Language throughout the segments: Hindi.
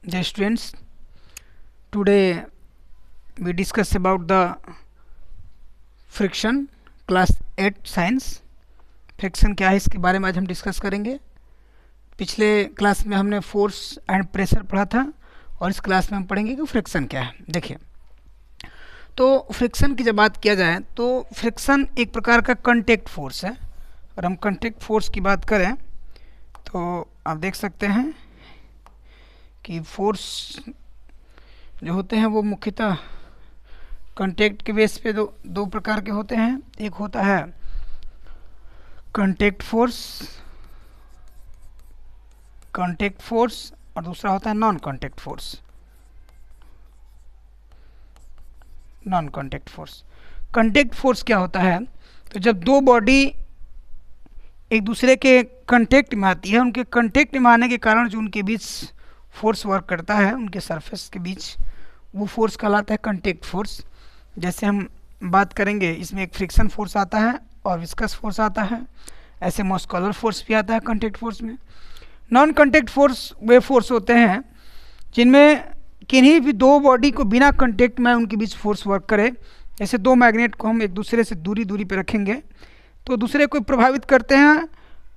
Dear students, today we discuss about the friction, class 8 science. Friction क्या है इसके बारे में आज हम डिस्कस करेंगे। पिछले क्लास में हमने फोर्स एंड प्रेशर पढ़ा था और इस क्लास में हम पढ़ेंगे कि फ्रिक्शन क्या है। देखिए, तो फ्रिक्शन की जब बात किया जाए तो फ्रिक्शन एक प्रकार का कांटेक्ट फोर्स है। और हम कांटेक्ट फोर्स की बात करें तो आप देख सकते हैं कि फोर्स जो होते हैं वो मुख्यतः कांटेक्ट के बेस पे दो प्रकार के होते हैं। एक होता है कांटेक्ट फोर्स और दूसरा होता है non contact force. Contact force क्या होता है? तो जब दो बॉडी एक दूसरे के कांटेक्ट में आती है, उनके कांटेक्ट में आने के कारण जो उनके बीच फोर्स वर्क करता है, उनके सरफेस के बीच, वो फोर्स कहलाता है कांटेक्ट फोर्स। जैसे हम बात करेंगे, इसमें एक फ्रिक्शन फोर्स आता है और विस्कस फोर्स आता है, ऐसे मस्कुलर फोर्स भी आता है कांटेक्ट फोर्स में। नॉन कांटेक्ट फोर्स वे फोर्स होते हैं जिनमें किन्हीं भी दो बॉडी को बिना कांटेक्ट में उनके बीच फोर्स वर्क करे। जैसे दो मैग्नेट को हम एक दूसरे से दूरी पे रखेंगे तो दूसरे को प्रभावित करते हैं,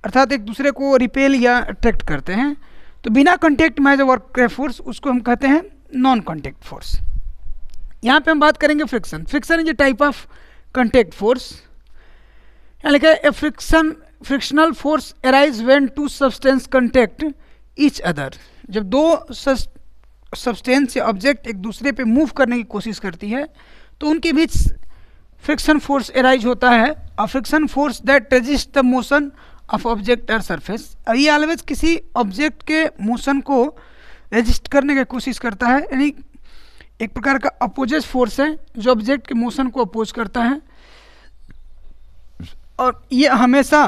अर्थात एक दूसरे को रिपेल या अट्रैक्ट करते हैं। तो बिना कांटेक्ट में जो वर्क करे फोर्स, उसको हम कहते हैं नॉन कांटेक्ट फोर्स। यहाँ पे हम बात करेंगे friction is a type of contact force. यानी कि a frictional force arise when two substance contact each other. जब दो सब्सटेंस या ऑब्जेक्ट एक दूसरे पे मूव करने की कोशिश करती है तो उनके बीच फ्रिक्शन फोर्स अराइज होता है। और friction force that resist the motion of object और सरफेस। ये ऑलवेज किसी ऑब्जेक्ट के मोशन को रेजिस्ट करने की कोशिश करता है, यानी एक प्रकार का अपोजिट फोर्स है जो ऑब्जेक्ट के मोशन को अपोज करता है। और ये हमेशा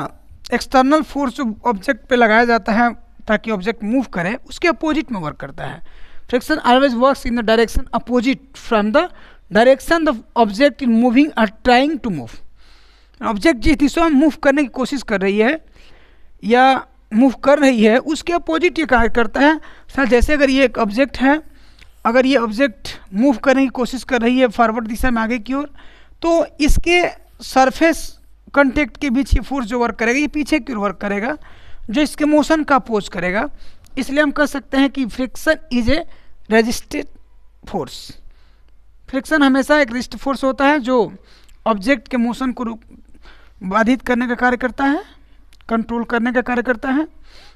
एक्सटर्नल फोर्स जो ऑब्जेक्ट पे लगाया जाता है ताकि ऑब्जेक्ट मूव करे, उसके अपोजिट में वर्क करता है। Friction always works in the direction opposite from the direction the object in moving और ट्राइंग टू मूव। ऑब्जेक्ट जिस दिशा में मूव करने की कोशिश कर रही है या मूव कर रही है, उसके अपोजिट ये कार्य करता है। सर, जैसे अगर ये एक ऑब्जेक्ट है, अगर ये ऑब्जेक्ट मूव करने की कोशिश कर रही है फॉरवर्ड दिशा में आगे की ओर, तो इसके सरफेस कांटेक्ट के बीच ये फोर्स जो वर्क करेगा, ये पीछे की ओर वर्क करेगा, जो इसके मोशन का अपोज करेगा। इसलिए हम कह सकते हैं कि friction is A resisted force. Friction हमेशा एक रेजिस्ट फोर्स होता है जो ऑब्जेक्ट के मोशन को बाधित करने का कार्य करता है, कंट्रोल करने का कार्य करता है।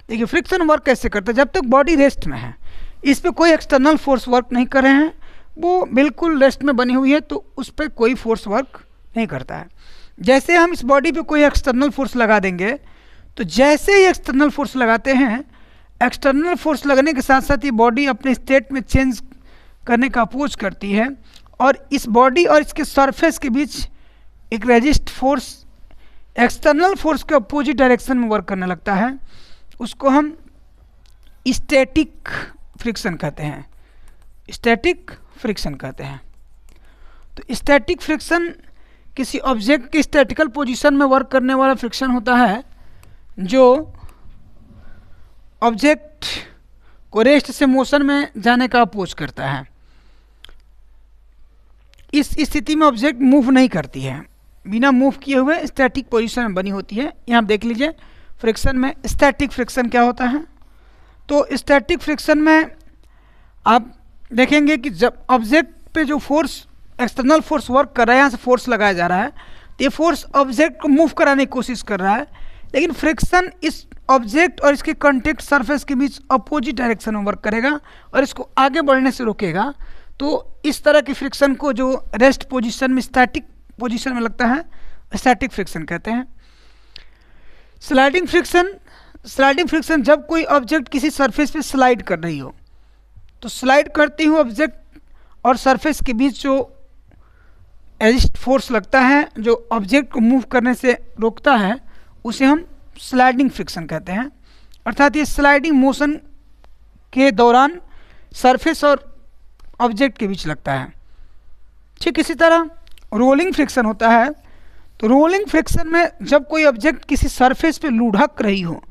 देखिए, फ्रिक्शन वर्क कैसे करता है? जब तक बॉडी रेस्ट में है, इस पर कोई एक्सटर्नल फोर्स वर्क नहीं कर रहे हैं, वो बिल्कुल रेस्ट में बनी हुई है, तो उस पर कोई फोर्स वर्क नहीं करता है। जैसे हम इस बॉडी पे कोई एक्सटर्नल फोर्स लगा देंगे, तो जैसे ही एक्सटर्नल फोर्स लगाते हैं, एक्सटर्नल फोर्स लगने के साथ साथ ये बॉडी अपने स्टेट में चेंज करने का अपोज करती है और इस बॉडी और इसके सरफेस के बीच एक रेजिस्ट फोर्स एक्सटर्नल फोर्स के अपोजिट डायरेक्शन में वर्क करने लगता है। उसको हम स्टैटिक फ्रिक्शन कहते हैं। तो स्टैटिक फ्रिक्शन किसी ऑब्जेक्ट के स्टैटिकल पोजीशन में वर्क करने वाला फ्रिक्शन होता है जो ऑब्जेक्ट को रेस्ट से मोशन में जाने का अपोज करता है। इस स्थिति में ऑब्जेक्ट मूव नहीं करती है, बिना मूव किए हुए स्टैटिक पोजीशन में बनी होती है। यहाँ देख लीजिए, फ्रिक्शन में स्टैटिक फ्रिक्शन क्या होता है। तो स्टैटिक फ्रिक्शन में आप देखेंगे कि जब ऑब्जेक्ट पे जो फोर्स एक्सटर्नल फोर्स वर्क कर रहा है, यहाँ से फोर्स लगाया जा रहा है, तो ये फोर्स ऑब्जेक्ट को मूव कराने की कोशिश कर रहा है, लेकिन फ्रिक्शन इस ऑब्जेक्ट और इसके कांटेक्ट सरफेस के बीच अपोजिट डायरेक्शन में वर्क करेगा और इसको आगे बढ़ने से रोकेगा। तो इस तरह की फ्रिक्शन को जो रेस्ट पोजीशन में, स्टैटिक पोजीशन में लगता है, स्टैटिक फ्रिक्शन कहते हैं। स्लाइडिंग फ्रिक्शन जब कोई ऑब्जेक्ट किसी सरफेस पे स्लाइड कर रही हो, तो स्लाइड करते हुए ऑब्जेक्ट और सरफेस के बीच जो रेजिस्ट फोर्स लगता है, जो ऑब्जेक्ट को मूव करने से रोकता है, उसे हम स्लाइडिंग फ्रिक्शन कहते हैं। अर्थात ये स्लाइडिंग मोशन के दौरान सरफेस और ऑब्जेक्ट के बीच लगता है। ठीक इसी तरह रोलिंग फ्रिक्शन होता है। तो रोलिंग फ्रिक्शन में जब कोई ऑब्जेक्ट किसी सरफेस पे लुढ़क रही हो,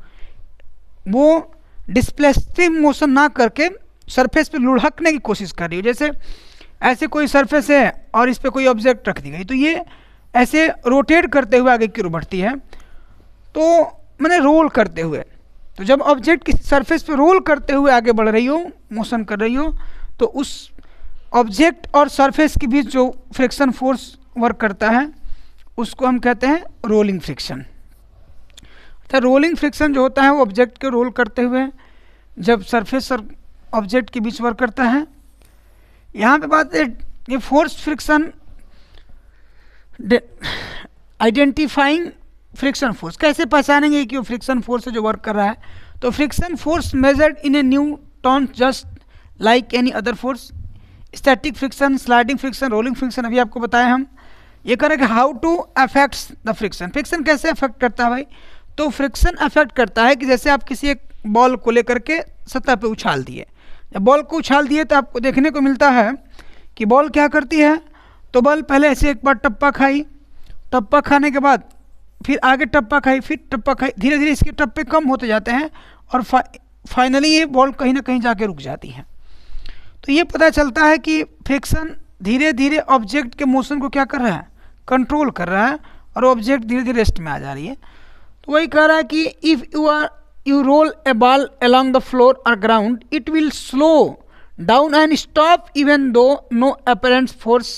वो डिस्प्लेसिव मोशन ना करके सरफेस पे लुढ़कने की कोशिश कर रही हो। जैसे ऐसे कोई सरफेस है और इस पे कोई ऑब्जेक्ट रख दी गई, तो ये ऐसे रोटेट करते हुए आगे की ओर बढ़ती है, तो मैंने रोल करते हुए। तो जब ऑब्जेक्ट किसी सरफेस पे रोल करते हुए आगे बढ़ रही हो, मोशन कर रही हो, तो उस ऑब्जेक्ट और सरफेस के बीच जो फ्रिक्शन फोर्स वर्क करता है उसको हम कहते हैं रोलिंग फ्रिक्शन। तो रोलिंग फ्रिक्शन जो होता है वो ऑब्जेक्ट के रोल करते हुए जब सरफेस और ऑब्जेक्ट के बीच वर्क करता है। यहाँ पे बात है ये force friction identifying friction force, कैसे पहचानेंगे कि वो फ्रिक्शन फोर्स है जो वर्क कर रहा है। तो friction force measured in a newton just like any other force. Static friction, sliding friction, rolling friction अभी आपको बताया हम। ये करें कि how to affects the friction, friction कैसे अफेक्ट करता है भाई। तो फ्रिक्शन अफेक्ट करता है कि जैसे आप किसी एक बॉल को लेकर के सतह पे उछाल दिए, जब बॉल को उछाल दिए तो आपको देखने को मिलता है कि बॉल क्या करती है। तो बॉल पहले ऐसे एक बार टप्पा खाई, टप्पा खाने के बाद फिर आगे टप्पा खाई, फिर टप्पा खाई, धीरे धीरे इसके टप्पे कम होते जाते हैं और फाइनली ये बॉल कहीं ना कहीं जाके रुक जाती है। तो ये पता चलता है कि फ्रिक्शन धीरे धीरे ऑब्जेक्ट के मोशन को क्या कर रहा है, कंट्रोल कर रहा है, और ऑब्जेक्ट धीरे धीरे रेस्ट में आ जा रही है। तो वही कह रहा है कि if you roll a ball along the floor or ground, it will slow down and stop even though no apparent force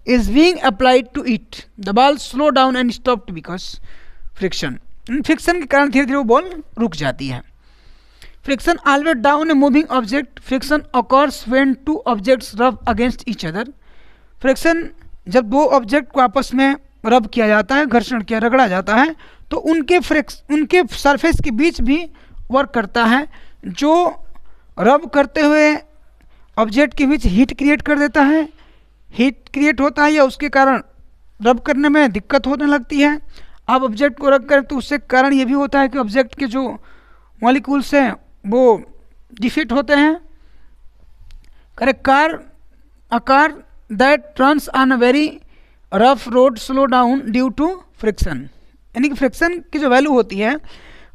is being applied to it. The ball slow down and stop because friction. Friction के कारण धीरे धीरे वो बॉल रुक जाती है। Friction always down a moving object. Friction occurs when two objects rub against each other. Friction जब दो ऑब्जेक्ट को आपस में रब किया जाता है, घर्षण किया, रगड़ा जाता है, तो उनके सरफेस के बीच भी वर्क करता है, जो रब करते हुए ऑब्जेक्ट के बीच हीट क्रिएट कर देता है। हीट क्रिएट होता है या उसके कारण रब करने में दिक्कत होने लगती है। आप ऑब्जेक्ट को रब करें तो उससे कारण ये भी होता है कि ऑब्जेक्ट के जो मॉलिक्यूल्स हैं वो डिफीट होते हैं। Correct car that runs on a very rough road slow down due to friction. यानी कि फ्रिक्शन की जो वैल्यू होती है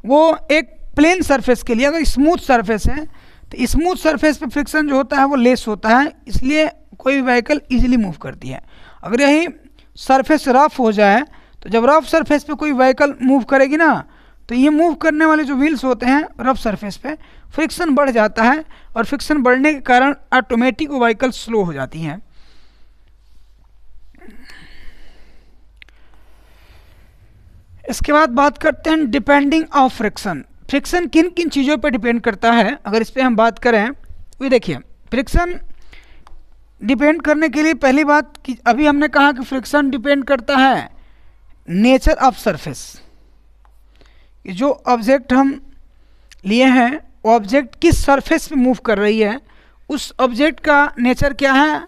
वो एक प्लेन सरफेस के लिए, अगर स्मूथ सरफेस है तो स्मूथ सरफेस पे फ्रिक्शन जो होता है वो लेस होता है, इसलिए कोई व्हीकल इजीली मूव करती है। अगर यही सरफेस रफ हो जाए तो जब रफ सरफेस पे कोई व्हीकल मूव करेगी ना, तो ये मूव करने वाले जो व्हील्स होते हैं रफ सरफेस पे फ्रिक्शन बढ़ जाता है, और फ्रिक्शन बढ़ने के कारण ऑटोमेटिक वो व्हीकल स्लो हो जाती हैं। इसके बाद बात करते हैं डिपेंडिंग ऑफ फ्रिक्शन। फ्रिक्शन किन किन चीज़ों पर डिपेंड करता है, अगर इस पर हम बात करें तो देखिए फ्रिक्शन डिपेंड करने के लिए पहली बात कि अभी हमने कहा कि फ्रिक्शन डिपेंड करता है नेचर ऑफ सरफेस। जो ऑब्जेक्ट हम लिए हैं वो ऑब्जेक्ट किस सरफेस पे मूव कर रही है, उस ऑब्जेक्ट का नेचर क्या है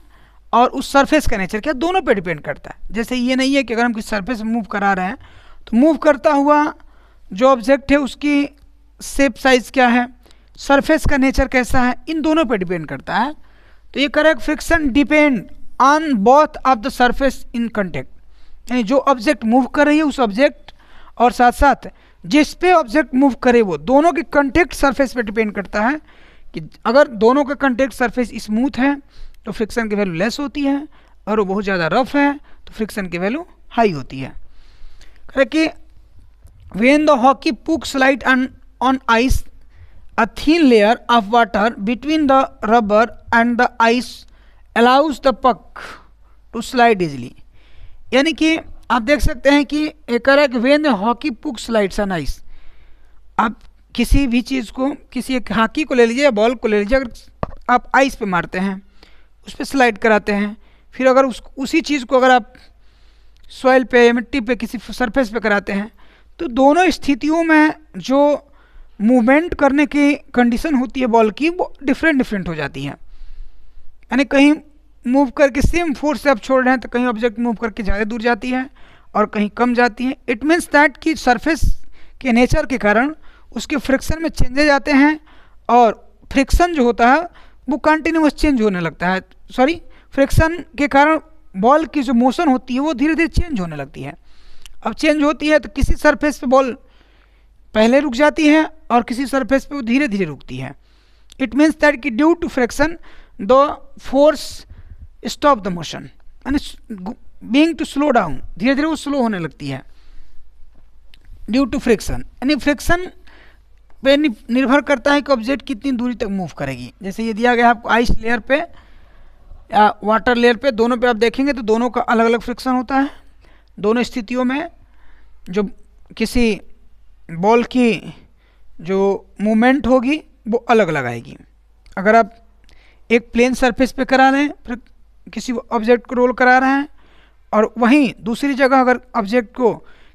और उस सरफेस का नेचर क्या, दोनों पे डिपेंड करता है। जैसे ये नहीं है कि अगर हम किस सरफेस में मूव करा रहे हैं तो मूव करता हुआ जो ऑब्जेक्ट है उसकी शेप साइज क्या है, सरफेस का नेचर कैसा है, इन दोनों पे डिपेंड करता है। तो ये correct friction depend on both of the surface in contact, यानी जो ऑब्जेक्ट मूव कर रही है उस ऑब्जेक्ट और साथ साथ जिस पे ऑब्जेक्ट मूव करे वो दोनों के कॉन्टेक्ट सरफेस पे डिपेंड करता है। कि अगर दोनों का कॉन्टेक्ट सरफेस स्मूथ है तो फ्रिक्शन की वैल्यू लेस होती है, और वो बहुत ज़्यादा रफ है तो फ्रिक्शन की वैल्यू हाई होती है। कि when the hockey puck slide on ice, a thin layer of water between the rubber and the ice allows the puck to slide easily। यानी कि आप देख सकते हैं कि एक कह रहा है कि when the hockey puck slides on ice, आप किसी भी चीज़ को, किसी एक हॉकी को ले लीजिए या बॉल को ले लीजिए, अगर आप आइस पे मारते हैं उस पर स्लाइड कराते हैं, फिर अगर उसी चीज़ को अगर आप सॉइल पे या मिट्टी पे किसी सरफेस पे कराते हैं, तो दोनों स्थितियों में जो मूवमेंट करने की कंडीशन होती है बॉल की वो डिफरेंट हो जाती है। यानी कहीं मूव करके सेम फोर्स से आप छोड़ रहे हैं तो कहीं ऑब्जेक्ट मूव करके ज़्यादा दूर जाती है और कहीं कम जाती है। इट मीन्स दैट कि सरफेस के नेचर के कारण उसके फ्रिक्शन में चेंजेज आते हैं, और फ्रिक्शन जो होता है वो कंटिन्यूस चेंज होने लगता है। फ्रिक्शन के कारण बॉल की जो मोशन होती है वो धीरे धीरे चेंज होने लगती है। अब चेंज होती है तो किसी सरफेस पे बॉल पहले रुक जाती है और किसी सरफेस पे वो धीरे धीरे रुकती है। इट मीन्स दैट कि due to friction the force stop the motion, यानी बीइंग टू स्लो डाउन, धीरे धीरे वो स्लो होने लगती है ड्यू टू फ्रिक्शन। यानी फ्रिक्शन पे निर्भर करता है कि ऑब्जेक्ट कितनी दूरी तक मूव करेगी। जैसे ये दिया गया है आपको आइस लेयर पे या वाटर लेयर पे, दोनों पे आप देखेंगे तो दोनों का अलग अलग फ्रिक्शन होता है। दोनों स्थितियों में जो किसी बॉल की जो मूवमेंट होगी वो अलग अलग आएगी। अगर आप एक प्लेन सरफेस पे करा रहे हैं, फिर किसी ऑब्जेक्ट को रोल करा रहे हैं, और वहीं दूसरी जगह अगर ऑब्जेक्ट को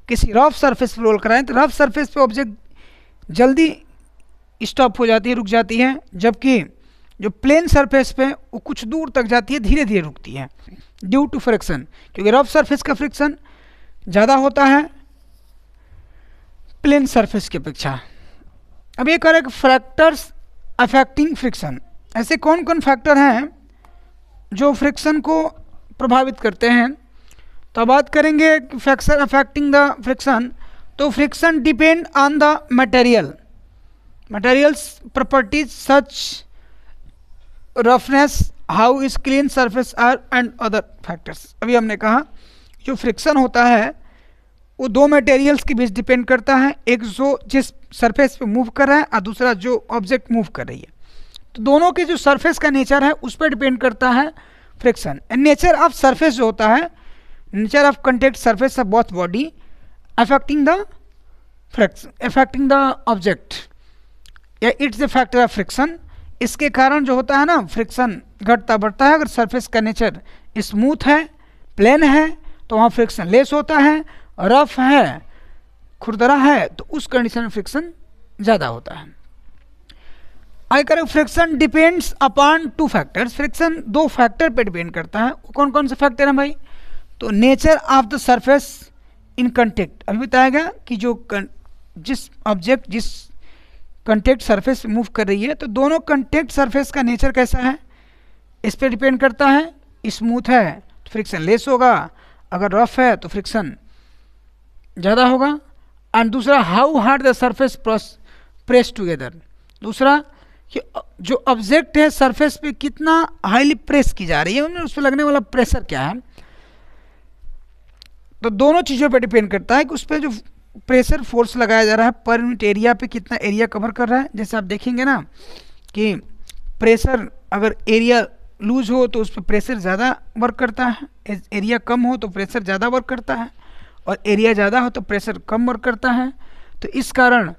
किसी रफ सरफेस पे रोल कराएं तो रफ सरफेस पे ऑब्जेक्ट जल्दी स्टॉप हो जाती है, रुक जाती है, जबकि जो प्लेन सरफेस पे वो कुछ दूर तक जाती है, धीरे धीरे रुकती है ड्यू टू फ्रिक्शन, क्योंकि रफ सरफेस का फ्रिक्शन ज़्यादा होता है प्लेन सरफेस की अपेक्षा। अब ये करें फैक्टर्स अफेक्टिंग फ्रिक्शन, ऐसे कौन कौन फैक्टर हैं जो फ्रिक्शन को प्रभावित करते हैं। तो बात करेंगे फैक्टर अफेक्टिंग द फ्रिक्शन, तो friction depend on the materials properties such roughness, how is clean surface are and other factors. अभी हमने कहा जो फ्रिक्शन होता है वो दो मटेरियल्स के बीच डिपेंड करता है, एक जो जिस सरफेस पे मूव कर रहा है और दूसरा जो ऑब्जेक्ट मूव कर रही है। तो दोनों के जो सरफेस का नेचर है उस पर डिपेंड करता है friction. And nature of surface जो होता है, nature of contact surface of both body affecting the object, या it's the factor of friction. इसके कारण जो होता है ना फ्रिक्शन घटता बढ़ता है। अगर सरफेस का नेचर स्मूथ है, प्लेन है, तो वहाँ फ्रिक्शन लेस होता है, रफ है, खुरदरा है, तो उस कंडीशन में फ्रिक्शन ज़्यादा होता है। आगे करें friction depends upon two factors, friction दो फैक्टर पे डिपेंड करता है। वो कौन कौन से फैक्टर हैं भाई, तो nature of the surface in contact, अभी बताया गया कि जिस ऑब्जेक्ट जिस कंटेक्ट सरफेस मूव कर रही है, तो दोनों कंटेक्ट सरफेस का नेचर कैसा है इस पर डिपेंड करता है। स्मूथ है तो फ्रिक्शन लेस होगा, अगर रफ है तो फ्रिक्शन ज़्यादा होगा। एंड दूसरा how hard the surface press together, दूसरा कि जो ऑब्जेक्ट है सरफेस पे कितना हाईली प्रेस की जा रही है, उस पर लगने वाला प्रेशर क्या है। तो दोनों चीज़ों पे डिपेंड करता है कि उस पर जो प्रेशर फोर्स लगाया जा रहा है पर यूनिट एरिया पे कितना एरिया कवर कर रहा है। जैसे आप देखेंगे ना कि प्रेशर अगर एरिया लूज हो तो उस पर प्रेशर ज़्यादा वर्क करता है, एरिया कम हो तो प्रेशर ज़्यादा वर्क करता है, और एरिया ज़्यादा हो तो प्रेशर कम वर्क करता है। तो इस कारण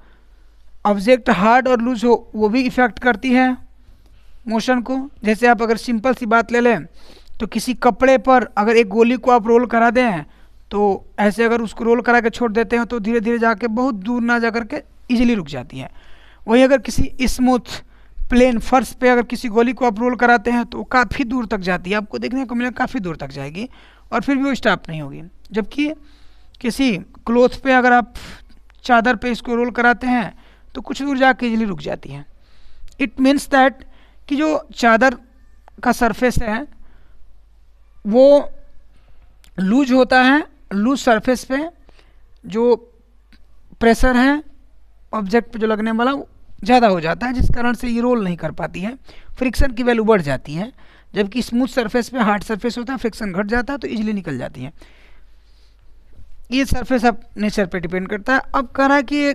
ऑब्जेक्ट हार्ड और लूज हो वो भी इफ़ेक्ट करती है मोशन को। जैसे आप अगर सिंपल सी बात ले लें तो किसी कपड़े पर अगर एक गोली को आप रोल करा दें, तो ऐसे अगर उसको रोल करा के छोड़ देते हैं तो धीरे धीरे जाके बहुत दूर ना जा करके इजीली रुक जाती है। वही अगर किसी स्मूथ प्लेन फर्श पे अगर किसी गोली को आप रोल कराते हैं तो काफ़ी दूर तक जाती है, आपको देखने को मिलेगा काफ़ी दूर तक जाएगी और फिर भी वो स्टॉप नहीं होगी। जबकि किसी क्लॉथ पे अगर आप चादर पे इसको रोल कराते हैं तो कुछ दूर जाके इजीली रुक जाती है। इट मीन्स दैट कि जो चादर का सरफेस है वो लूज होता है, लूज सरफेस पे जो प्रेशर है ऑब्जेक्ट पे जो लगने वाला वो ज़्यादा हो जाता है, जिस कारण से ये रोल नहीं कर पाती है, फ्रिक्शन की वैल्यू बढ़ जाती है। जबकि स्मूथ सरफेस पे हार्ड सरफेस होता है, फ्रिक्शन घट जाता है तो इजीली निकल जाती है। ये सरफेस अब नेचर पे डिपेंड करता है। अब कह रहा है कि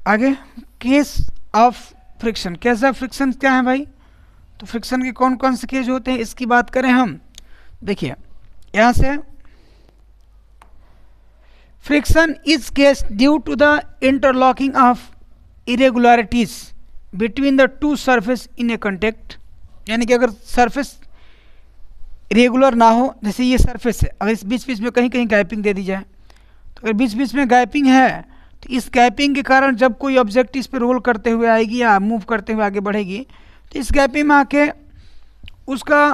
आगे case of friction, case of friction क्या है भाई, तो फ्रिक्शन के कौन कौन से केस होते हैं इसकी बात करें हम। देखिए यहाँ से friction is caused due to the interlocking of irregularities between the two surface in a contact, यानी कि अगर सरफेस रेगुलर ना हो, जैसे ये सरफेस है, अगर इस बीच बीच में कहीं कहीं गैपिंग दे दी जाए, तो अगर बीच बीच में गैपिंग है तो इस गैपिंग के कारण जब कोई ऑब्जेक्ट इस पर रोल करते हुए आएगी या मूव करते हुए आगे बढ़ेगी तो इस गैपिंग में आके उसका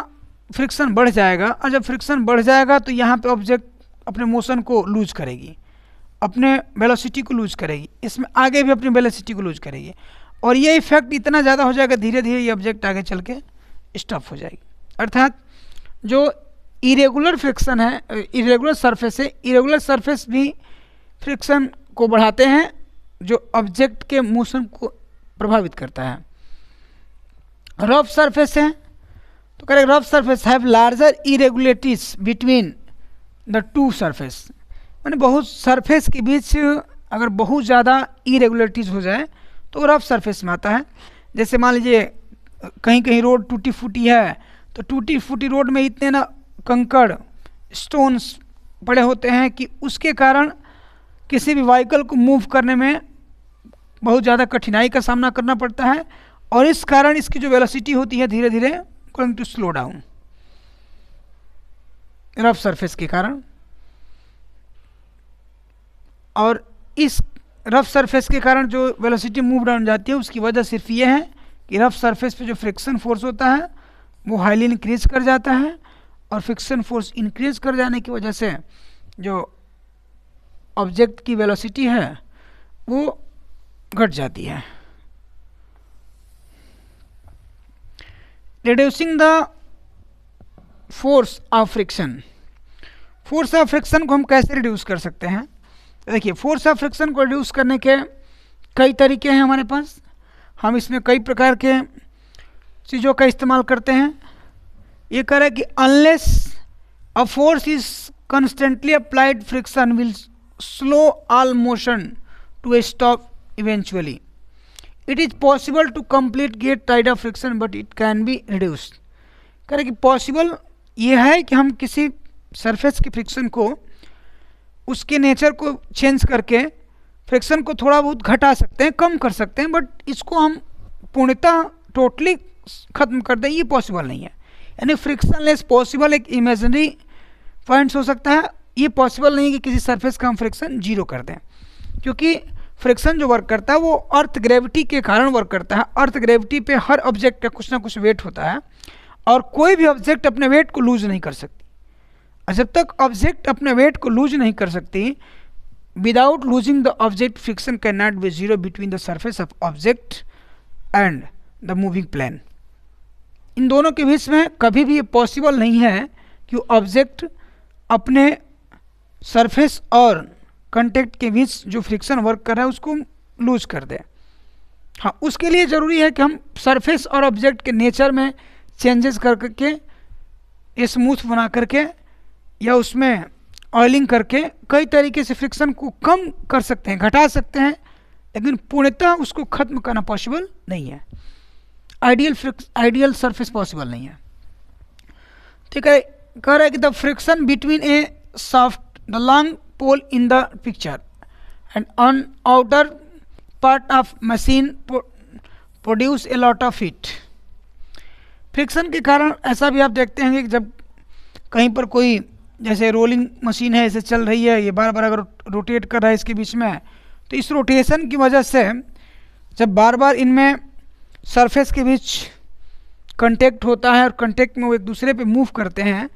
फ्रिक्शन बढ़ जाएगा, और जब फ्रिक्शन बढ़ जाएगा तो यहाँ पे ऑब्जेक्ट अपने मोशन को लूज करेगी, अपने वेलोसिटी को लूज करेगी, इसमें आगे भी अपनी वेलोसिटी को लूज करेगी, और ये इफेक्ट इतना ज़्यादा हो जाएगा धीरे धीरे ये ऑब्जेक्ट आगे चल के स्टॉप हो जाएगी। अर्थात जो इरेगुलर फ्रिक्शन है, इरेगुलर सरफेस है, इरेगुलर सरफेस भी फ्रिक्शन को बढ़ाते हैं जो ऑब्जेक्ट के मोशन को प्रभावित करता है। रफ सरफेस है तो correct, rough surface have larger irregularities between the two surface, माने बहुत सरफेस के बीच अगर बहुत ज़्यादा इरेगुलरिटीज हो जाए तो रफ सरफेस में आता है। जैसे मान लीजिए कहीं कहीं रोड टूटी फूटी है तो टूटी फूटी रोड में इतने ना कंकड़ स्टोन्स पड़े होते हैं कि उसके कारण किसी भी व्हीकल को मूव करने में बहुत ज़्यादा कठिनाई का सामना करना पड़ता है, और इस कारण इसकी जो वेलोसिटी होती है धीरे धीरे going to slow down rough surface के कारण। और इस रफ सरफेस के कारण जो वेलोसिटी मूव डाउन जाती है उसकी वजह सिर्फ ये है कि रफ सरफेस पे जो फ्रिक्शन फोर्स होता है वो हाईली इंक्रीज कर जाता है, और फ्रिक्शन फोर्स इंक्रीज कर जाने की वजह से जो ऑब्जेक्ट की वेलोसिटी है वो घट जाती है। Reducing the force of friction, force of friction को हम कैसे रिड्यूस कर सकते हैं? देखिए, फोर्स ऑफ फ्रिक्शन को रिड्यूस करने के कई तरीके हैं हमारे पास। हम इसमें कई प्रकार के चीज़ों का इस्तेमाल करते हैं। ये कह रहा है कि unless a force is constantly applied friction will slow all motion to a stop eventually. It is possible to complete get tide of friction but it can be reduced. कह रहे कि पॉसिबल ये है कि हम किसी सरफेस के फ्रिक्शन को उसके नेचर को चेंज करके फ्रिक्शन को थोड़ा बहुत घटा सकते हैं, कम कर सकते हैं, बट इसको हम पूर्णतः टोटली ख़त्म कर दें ये पॉसिबल नहीं है। यानी फ्रिक्शन लेस पॉसिबल एक इमेजिनरी पॉइंट्स हो सकता है, ये पॉसिबल नहीं कि किसी सरफेस का हम फ्रिक्शन जीरो कर दें, क्योंकि फ्रिक्शन जो वर्क करता है वो अर्थ ग्रेविटी के कारण वर्क करता है। अर्थ ग्रेविटी पे हर ऑब्जेक्ट का कुछ ना कुछ वेट होता है और कोई भी ऑब्जेक्ट अपने वेट को लूज नहीं कर सकती। और जब तक ऑब्जेक्ट अपने वेट को लूज नहीं कर सकती, without losing the object friction can not be zero between the surface of object and the moving plane. इन दोनों के बीच में कभी भी ये पॉसिबल नहीं है कि ऑब्जेक्ट अपने सरफेस और कंटेक्ट के बीच जो फ्रिक्शन वर्क कर रहा है उसको लूज कर दे। हाँ, उसके लिए ज़रूरी है कि हम सरफेस और ऑब्जेक्ट के नेचर में चेंजेस करके स्मूथ बना करके या उसमें ऑयलिंग करके कई तरीके से फ्रिक्शन को कम कर सकते हैं, घटा सकते हैं, लेकिन पूर्णतः उसको ख़त्म करना पॉसिबल नहीं है। आइडियल सरफेस पॉसिबल नहीं है। ठीक है, कह रहा है कि the friction between a soft the long pole in the picture and on outer part of machine produce a lot of heat. Friction के कारण ऐसा भी आप देखते हैं कि जब कहीं पर कोई जैसे रोलिंग मशीन है, ऐसे चल रही है, ये बार बार अगर रोटेट कर रहा है इसके बीच में, तो इस रोटेशन की वजह से जब बार बार इनमें सरफेस के बीच कांटेक्ट होता है और कांटेक्ट में वो एक दूसरे पे मूव करते हैं,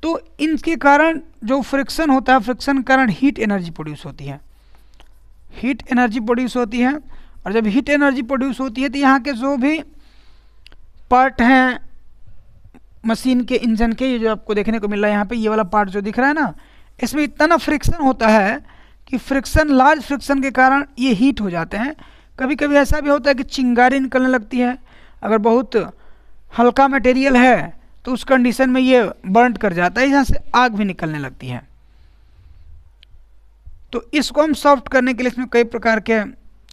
तो इनके कारण जो फ्रिक्शन होता है, फ्रिक्शन के कारण हीट एनर्जी प्रोड्यूस होती है। हीट एनर्जी प्रोड्यूस होती है, और जब हीट एनर्जी प्रोड्यूस होती है तो यहाँ के जो भी पार्ट हैं मशीन के, इंजन के, ये जो आपको देखने को मिल रहा है यहाँ पे, ये वाला पार्ट जो दिख रहा है ना, इसमें इतना ना फ्रिक्शन होता है कि फ्रिक्शन, लार्ज फ्रिक्शन के कारण ये हीट हो जाते हैं। कभी कभी ऐसा भी होता है कि चिंगारी निकलने लगती है। अगर बहुत हल्का मटेरियल है तो उस कंडीशन में ये बर्न कर जाता है, यहाँ से आग भी निकलने लगती है। तो इसको हम सॉफ्ट करने के लिए इसमें कई प्रकार के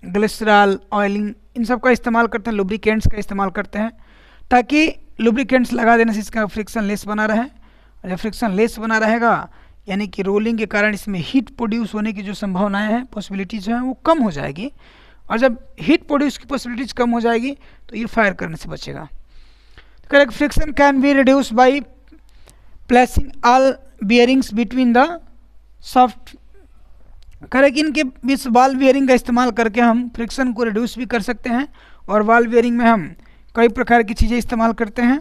ग्लिसरॉल, ऑयलिंग, इन सब का इस्तेमाल करते हैं, लुब्रिकेंट्स का इस्तेमाल करते हैं, ताकि लुब्रिकेंट्स लगा देने से इसका फ्रिक्शन लेस बना रहे। और जब फ्रिक्शन लेस बना रहेगा यानी कि रोलिंग के कारण इसमें हीट प्रोड्यूस होने की जो संभावनाएं हैं, पॉसिबिलिटीज़ जो हैं, वो कम हो जाएगी। और जब हीट प्रोड्यूस की पॉसिबिलिटीज़ कम हो जाएगी तो ये फायर करने से बचेगा। Correct, friction can be reduce by placing all bearings between the soft. Correct, इनके बीच बॉल बियरिंग का इस्तेमाल करके हम फ्रिक्शन को रिड्यूस भी कर सकते हैं। और बॉल बियरिंग में हम कई प्रकार की चीज़ें इस्तेमाल करते हैं,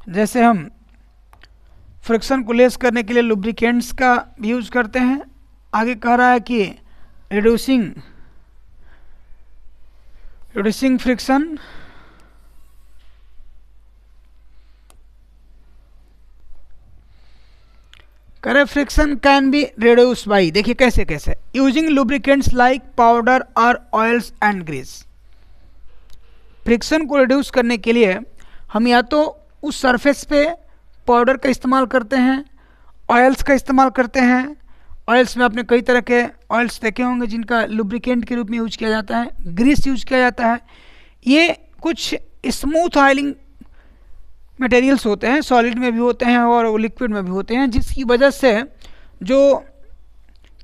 जैसे हम फ्रिक्शन को लेस करने के लिए लुब्रिकेंट्स का भी यूज़ करते हैं। आगे कह रहा है कि रिड्यूसिंग फ्रिक्शन करे friction can be reduce by, देखिए कैसे कैसे, यूजिंग लुब्रिकेंट्स लाइक पाउडर और ऑयल्स एंड ग्रीस। फ्रिक्शन को रिड्यूस करने के लिए हम या तो उस सरफेस पे पाउडर का इस्तेमाल करते हैं, ऑयल्स का इस्तेमाल करते हैं। ऑयल्स में आपने कई तरह के ऑयल्स देखे होंगे जिनका लुब्रिकेंट के रूप में यूज किया जाता है, ग्रीस यूज किया जाता है। ये कुछ स्मूथ ऑयलिंग मटेरियल्स होते हैं, सॉलिड में भी होते हैं और लिक्विड में भी होते हैं, जिसकी वजह से जो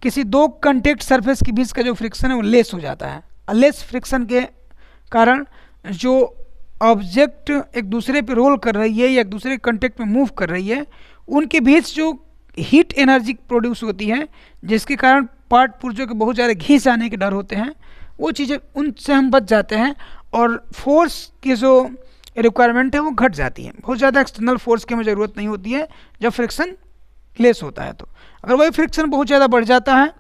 किसी दो कंटेक्ट सरफेस के बीच का जो फ्रिक्शन है वो लेस हो जाता है। लेस फ्रिक्शन के कारण जो ऑब्जेक्ट एक दूसरे पे रोल कर रही है या एक दूसरे कंटेक्ट में मूव कर रही है, उनके बीच जो हीट एनर्जी प्रोड्यूस होती है, जिसके कारण पार्ट पुर्जों के बहुत ज़्यादा घिस जाने के डर होते हैं, वो चीज़ें उनसे हम बच जाते हैं और फोर्स की जो रिक्वायरमेंट है वो घट जाती है। बहुत ज़्यादा एक्सटर्नल फोर्स की हमें ज़रूरत नहीं होती है जब फ्रिक्शन लेस होता है। तो अगर वही फ्रिक्शन बहुत ज़्यादा बढ़ जाता है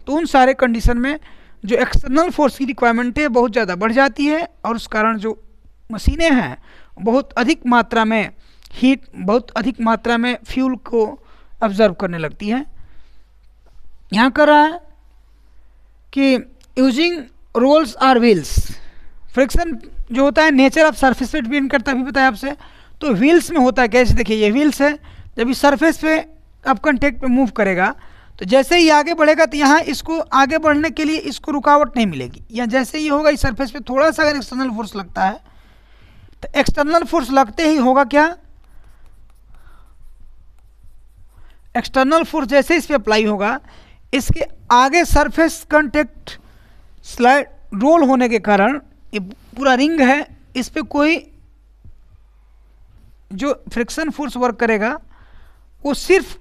तो उन सारे कंडीशन में जो एक्सटर्नल फोर्स की रिक्वायरमेंट है बहुत ज़्यादा बढ़ जाती है और उस कारण जो मशीनें हैं बहुत अधिक मात्रा में हीट, बहुत अधिक मात्रा में फ्यूल को ऑब्जर्व करने लगती है। यहाँ कर रहा है कि using rolls or wheels, friction जो होता है नेचर ऑफ सरफेस पे डिपेंड करता है, अभी बताया आपसे। तो व्हील्स में होता है कैसे, देखिए ये व्हील्स है, जब इस सरफेस पे अब कंटेक्ट पे मूव करेगा तो जैसे ही आगे बढ़ेगा तो यहाँ इसको आगे बढ़ने के लिए इसको रुकावट नहीं मिलेगी। या जैसे ही होगा इस सरफेस पे थोड़ा सा अगर एक्सटर्नल फोर्स लगता है तो एक्सटर्नल फोर्स लगते ही होगा क्या, एक्सटर्नल फोर्स जैसे इस पे अप्लाई होगा, इसके आगे सरफेस कंटेक्ट स्लाइड रोल होने के कारण ये पूरा रिंग है, इस पे कोई जो फ्रिक्शन फोर्स वर्क करेगा वो सिर्फ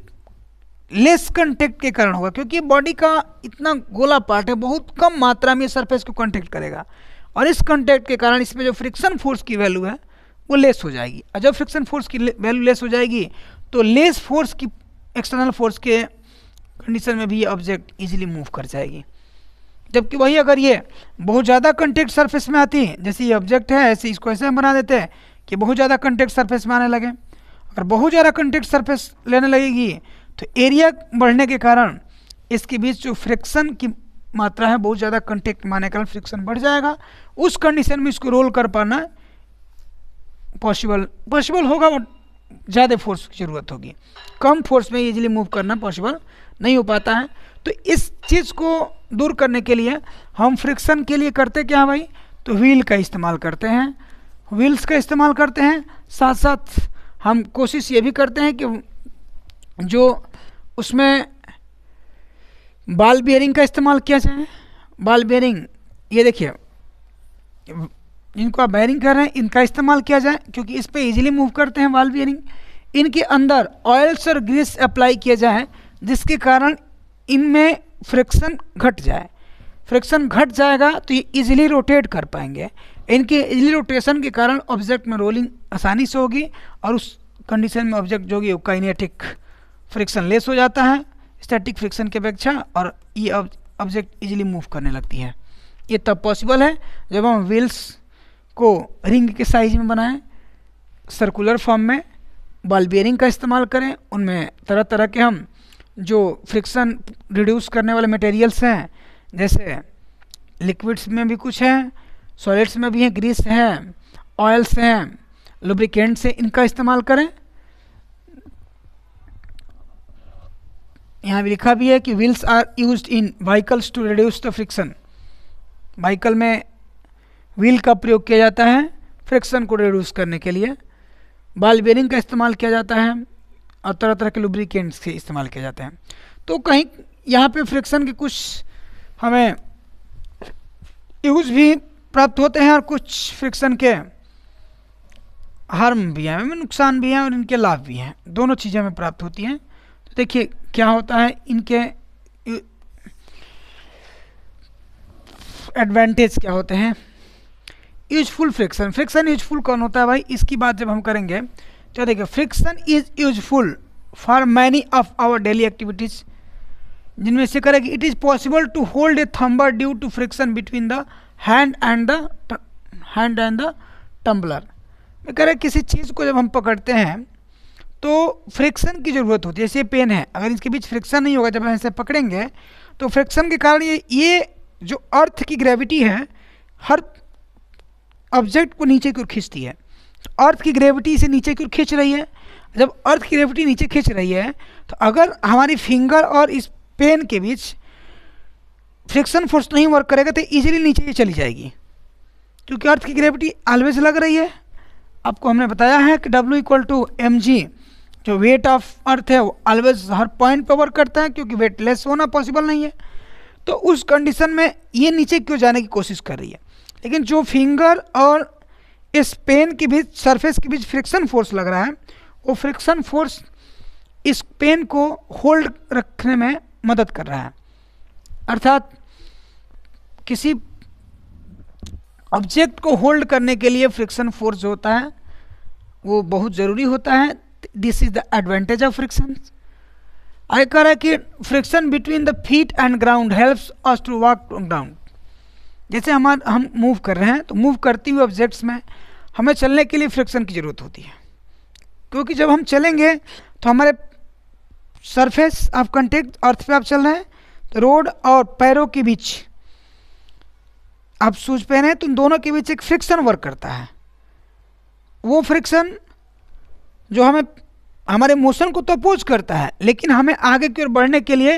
लेस कंटेक्ट के कारण होगा, क्योंकि बॉडी का इतना गोला पार्ट है, बहुत कम मात्रा में सरफेस को कंटेक्ट करेगा और इस कंटेक्ट के कारण इसमें जो फ्रिक्शन फोर्स की वैल्यू है वो लेस हो जाएगी। और जब फ्रिक्शन फोर्स की वैल्यू लेस हो जाएगी तो लेस फोर्स की एक्सटर्नल फोर्स के कंडीशन में भी ये ऑब्जेक्ट इजीली मूव कर जाएगी। जबकि वही अगर ये बहुत ज़्यादा कंटेक्ट सरफेस में आती है, जैसे ये ऑब्जेक्ट है ऐसे इसको ऐसे हम बना देते हैं कि बहुत ज़्यादा कंटेक्ट सरफेस में आने लगे, अगर बहुत ज़्यादा कंटेक्ट सरफेस लेने लगेगी तो एरिया बढ़ने के कारण इसके बीच जो फ्रिक्शन की मात्रा है बहुत ज़्यादा कंटेक्ट में आने के कारण फ्रिक्शन बढ़ जाएगा। उस कंडीशन में इसको रोल कर पाना पॉसिबल होगा, बट ज़्यादा फोर्स की ज़रूरत होगी, कम फोर्स में इजीली मूव करना पॉसिबल नहीं हो पाता है। तो इस चीज़ को दूर करने के लिए हम फ्रिक्शन के लिए करते क्या भाई, तो व्हील का इस्तेमाल करते हैं, व्हील्स का इस्तेमाल करते हैं। साथ साथ हम कोशिश ये भी करते हैं कि जो उसमें बॉल बेयरिंग का इस्तेमाल किया जाए। बॉल बेयरिंग, ये देखिए जिनको आप बेयरिंग कर रहे हैं इनका इस्तेमाल किया जाए, क्योंकि इस पे इजीली मूव करते हैं बॉल बेयरिंग। इनके अंदर ऑयल्स और ग्रीस अप्लाई किया जाए जिसके कारण इनमें फ्रिक्शन घट जाए। फ्रिक्शन घट जाएगा तो ये इजीली रोटेट कर पाएंगे। इनके इजीली रोटेशन के कारण ऑब्जेक्ट में रोलिंग आसानी से होगी और उस कंडीशन में ऑब्जेक्ट जो होगी वो काइनेटिक फ्रिक्शन लेस हो जाता है स्टैटिक फ्रिक्शन की अपेक्षा, और ये ऑब्जेक्ट इजीली मूव करने लगती है। ये तब पॉसिबल है जब हम व्हील्स को रिंग के साइज में बनाएं, सर्कुलर फॉर्म में बॉल बेयरिंग का इस्तेमाल करें, उनमें तरह तरह के हम जो फ्रिक्शन रिड्यूस करने वाले मटेरियल्स हैं, जैसे लिक्विड्स में भी कुछ हैं, सॉलिड्स में भी हैं, ग्रीस हैं, ऑयल्स हैं, लुब्रिकेंट्स हैं, इनका इस्तेमाल करें। यहाँ भी लिखा भी है कि wheels are used in vehicles to reduce the friction. Vehicle में व्हील का प्रयोग किया जाता है फ्रिक्शन को रिड्यूस करने के लिए। बॉल बेयरिंग का इस्तेमाल किया जाता है और तरह तरह के लुब्रिकेंट्स के इस्तेमाल किए जाते हैं। तो कहीं यहाँ पे फ्रिक्शन के कुछ हमें यूज भी प्राप्त होते हैं और कुछ फ्रिक्शन के हार्म भी हैं, नुकसान भी हैं और इनके लाभ भी हैं, दोनों चीज़ें हमें प्राप्त होती हैं। तो देखिए क्या होता है, इनके एडवांटेज क्या होते हैं। यूजफुल फ्रिक्शन, फ्रिक्शन यूजफुल कौन होता है भाई, इसकी बात जब हम करेंगे तो देखिए friction is useful for many of our daily activities, जिनमें से करेंगे it is possible to hold a tumbler due to friction between the hand and the tumbler. मैं कह रहे किसी चीज़ को जब हम पकड़ते हैं तो फ्रिक्शन की ज़रूरत होती है। जैसे पेन है, अगर इसके बीच फ्रिक्शन नहीं होगा, जब हम ऐसे पकड़ेंगे तो फ्रिक्शन के कारण ये जो अर्थ की ग्रेविटी है हर ऑब्जेक्ट को नीचे की ओर खींचती है। तो अर्थ की ग्रेविटी इसे नीचे की ओर खींच रही है। जब अर्थ की ग्रेविटी नीचे खींच रही है तो अगर हमारी फिंगर और इस पेन के बीच फ्रिक्शन फोर्स नहीं वर्क करेगा तो इजीली नीचे ये चली जाएगी, क्योंकि अर्थ की ग्रेविटी ऑलवेज लग रही है। आपको हमने बताया है कि W=mg, जो वेट ऑफ अर्थ है वो ऑलवेज हर पॉइंट पर वर्क करता है, क्योंकि वेट लेस होना पॉसिबल नहीं है। तो उस कंडीशन में ये नीचे क्यों जाने की कोशिश कर रही है, लेकिन जो फिंगर और इस पेन के बीच सरफेस के बीच फ्रिक्शन फोर्स लग रहा है, वो फ्रिक्शन फोर्स इस पेन को होल्ड रखने में मदद कर रहा है। अर्थात किसी ऑब्जेक्ट को होल्ड करने के लिए फ्रिक्शन फोर्स जो होता है वो बहुत ज़रूरी होता है। This is the advantage of friction. आगे कह रहा है कि friction between the feet and ground helps us to walk on ground. जैसे हम मूव कर रहे हैं तो मूव करती हुए ऑब्जेक्ट्स में हमें चलने के लिए फ्रिक्शन की ज़रूरत होती है, क्योंकि जब हम चलेंगे तो हमारे सरफेस ऑफ कंटेक्ट अर्थ पे आप चल रहे हैं तो रोड और पैरों के बीच आप शूज पहने तो उन दोनों के बीच एक फ्रिक्शन वर्क करता है। वो फ्रिक्शन जो हमें हमारे मोशन को तो अपोज करता है, लेकिन हमें आगे की ओर बढ़ने के लिए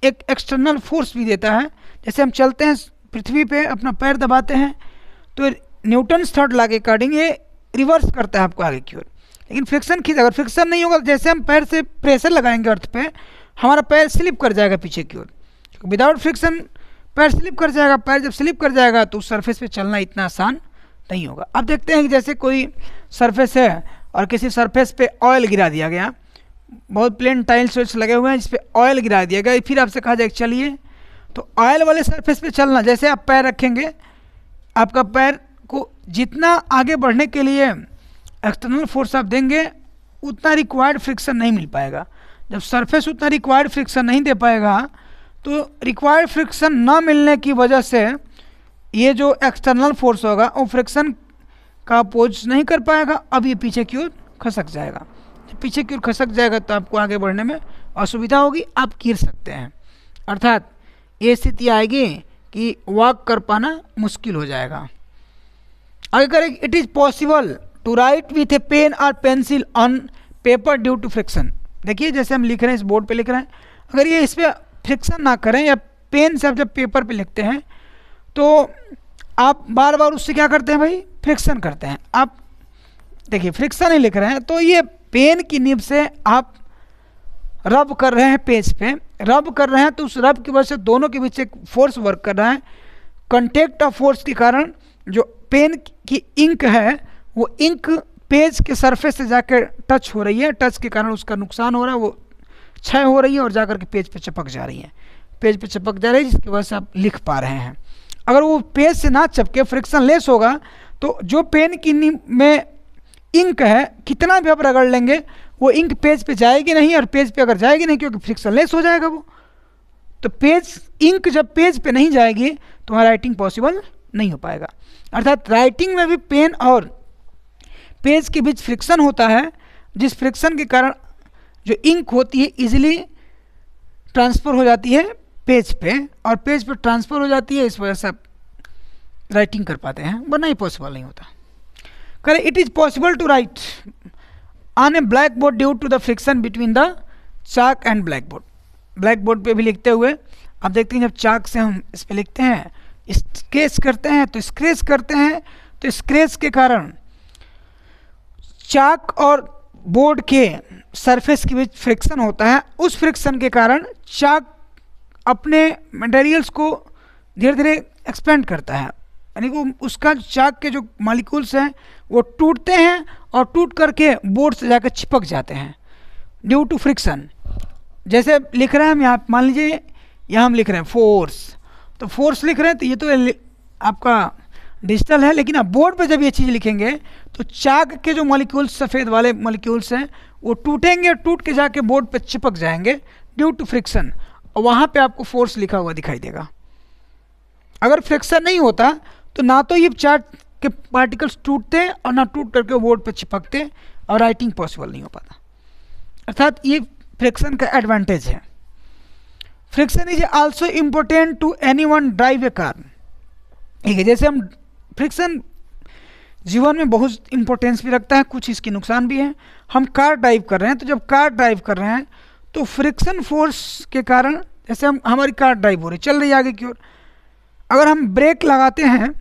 एक एक्सटर्नल फोर्स भी देता है। जैसे हम चलते हैं पृथ्वी पे, अपना पैर दबाते हैं तो न्यूटन्स थर्ड लॉ के अकॉर्डिंग ये रिवर्स करता है आपको आगे की ओर। लेकिन फ्रिक्शन खींच, अगर फ्रिक्शन नहीं होगा, जैसे हम पैर से प्रेशर लगाएंगे अर्थ पे, हमारा पैर स्लिप कर जाएगा पीछे की ओर। विदाउट फ्रिक्शन पैर स्लिप कर जाएगा। पैर जब स्लिप कर जाएगा तो उस सरफेस पे चलना इतना आसान नहीं होगा। अब देखते हैं कि जैसे कोई सरफेस है और किसी सरफेस पे ऑयल गिरा दिया गया, बहुत प्लेन टाइल्स वाइल्स लगे हुए हैं जिस पे ऑयल गिरा दिया गया, फिर आपसे कहा जाए चलिए, तो ऑयल वाले सरफेस पे चलना, जैसे आप पैर रखेंगे, आपका पैर को जितना आगे बढ़ने के लिए एक्सटर्नल फोर्स आप देंगे उतना रिक्वायर्ड फ्रिक्शन नहीं मिल पाएगा। जब सरफेस उतना रिक्वायर्ड फ्रिक्शन नहीं दे पाएगा तो रिक्वायर्ड फ्रिक्शन ना मिलने की वजह से ये जो एक्सटर्नल फोर्स होगा वो फ्रिक्शन का अपोज नहीं कर पाएगा। अब ये पीछे की ओर खसक जाएगा। जब पीछे की ओर खसक जाएगा तो आपको आगे बढ़ने में असुविधा होगी, आप गिर सकते हैं। अर्थात ये स्थिति आएगी कि वॉक कर पाना मुश्किल हो जाएगा। आगे करें, it is possible to write with a pen और pencil on paper due to friction. देखिए जैसे हम लिख रहे हैं, इस बोर्ड पे लिख रहे हैं, अगर ये इस पर फ्रिक्शन ना करें या पेन से आप जब पेपर पे लिखते हैं तो आप बार बार उससे क्या करते हैं भाई, फ्रिक्शन करते हैं। आप देखिए फ्रिक्शन ही लिख रहे हैं तो ये पेन की निब से आप रब कर रहे हैं, पेज पे रब कर रहे हैं, तो उस रब की वजह से दोनों के बीच एक फोर्स वर्क कर रहा है। कंटेक्ट ऑफ फोर्स के कारण जो पेन की इंक है वो इंक पेज के सरफेस से जाकर टच हो रही है, टच के कारण उसका नुकसान हो रहा है, वो क्षय हो रही है और जाकर के पेज पे चिपक जा रही है, पेज पे चिपक जा रही है, जिसकी वजह से आप लिख पा रहे हैं। अगर वो पेज से ना चिपके फ्रिक्शन लेस होगा तो जो पेन की में इंक है कितना भी आप रगड़ लेंगे वो इंक पेज पे जाएगी नहीं, और पेज पे अगर जाएगी नहीं क्योंकि फ्रिक्शन लेस हो जाएगा वो, तो पेज इंक जब पेज पे नहीं जाएगी तो वहाँ राइटिंग पॉसिबल नहीं हो पाएगा। अर्थात राइटिंग में भी पेन और पेज के बीच फ्रिक्शन होता है, जिस फ्रिक्शन के कारण जो इंक होती है इजीली ट्रांसफ़र हो जाती है पेज पे, और पेज पे ट्रांसफ़र हो जाती है, इस वजह से आप राइटिंग कर पाते हैं, वरना ही पॉसिबल नहीं होता। करें, it is possible to write on a black board due to the friction between the chalk and black board. Black board पे भी लिखते हुए आप देखते हैं जब चाक से हम इस पर लिखते हैं, स्केच करते हैं तो स्क्रैच करते हैं, तो स्क्रैच के कारण चाक और बोर्ड के सरफेस के बीच फ्रिक्शन होता है। उस फ्रिक्शन के कारण चाक अपने मटेरियल्स को धीरे धीरे एक्सपेंड करता है, यानी कि उसका चाक के जो मॉलिक्यूल्स हैं वो टूटते हैं और टूट करके बोर्ड से जाकर चिपक जाते हैं ड्यू टू फ्रिक्शन। जैसे लिख रहे हैं हम यहाँ, मान लीजिए यहाँ हम लिख रहे हैं फोर्स, तो फोर्स लिख रहे हैं तो ये तो आपका डिजिटल है, लेकिन आप बोर्ड पे जब ये चीज़ लिखेंगे तो चाक के जो मॉलिक्यूल्स सफ़ेद वाले मॉलिक्यूल्स हैं वो टूटेंगे, टूट के जाके बोर्ड पे चिपक जाएंगे ड्यू टू फ्रिक्शन, और वहाँ पे आपको फोर्स लिखा हुआ दिखाई देगा। अगर फ्रिक्शन नहीं होता तो ना तो ये चार्ट के पार्टिकल्स टूटते और ना टूट करके बोर्ड पे चिपकते, और राइटिंग पॉसिबल नहीं हो पाता। अर्थात ये फ्रिक्शन का एडवांटेज है। Friction is also important to anyone drive a car. ठीक है, जैसे हम फ्रिक्शन जीवन में बहुत इंपॉर्टेंस भी रखता है, कुछ इसके नुकसान भी हैं। हम कार ड्राइव कर रहे हैं, तो जब कार ड्राइव कर रहे हैं तो फ्रिक्शन फोर्स के कारण, जैसे हमारी कार ड्राइव हो रही, चल रही है आगे की ओर, अगर हम ब्रेक लगाते हैं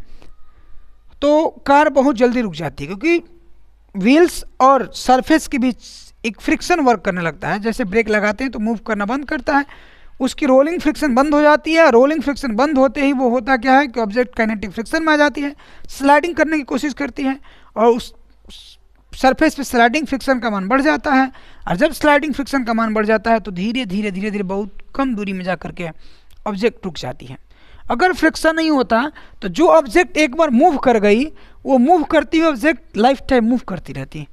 तो कार बहुत जल्दी रुक जाती है, क्योंकि व्हील्स और सरफेस के बीच एक फ्रिक्शन वर्क करने लगता है। जैसे ब्रेक लगाते हैं तो मूव करना बंद करता है, उसकी रोलिंग फ्रिक्शन बंद हो जाती है। रोलिंग फ्रिक्शन बंद होते ही वो होता क्या है कि ऑब्जेक्ट काइनेटिक फ्रिक्शन में आ जाती है, स्लाइडिंग करने की कोशिश करती है, और उस सरफेस पे स्लाइडिंग फ्रिक्शन का मान बढ़ जाता है। और जब स्लाइडिंग फ्रिक्शन का मान बढ़ जाता है तो धीरे धीरे बहुत कम दूरी में जा करके ऑब्जेक्ट रुक जाती है। अगर फ्रिक्शन नहीं होता तो जो ऑब्जेक्ट एक बार मूव कर गई, वो मूव करती हुई ऑब्जेक्ट लाइफ टाइम मूव करती रहती है।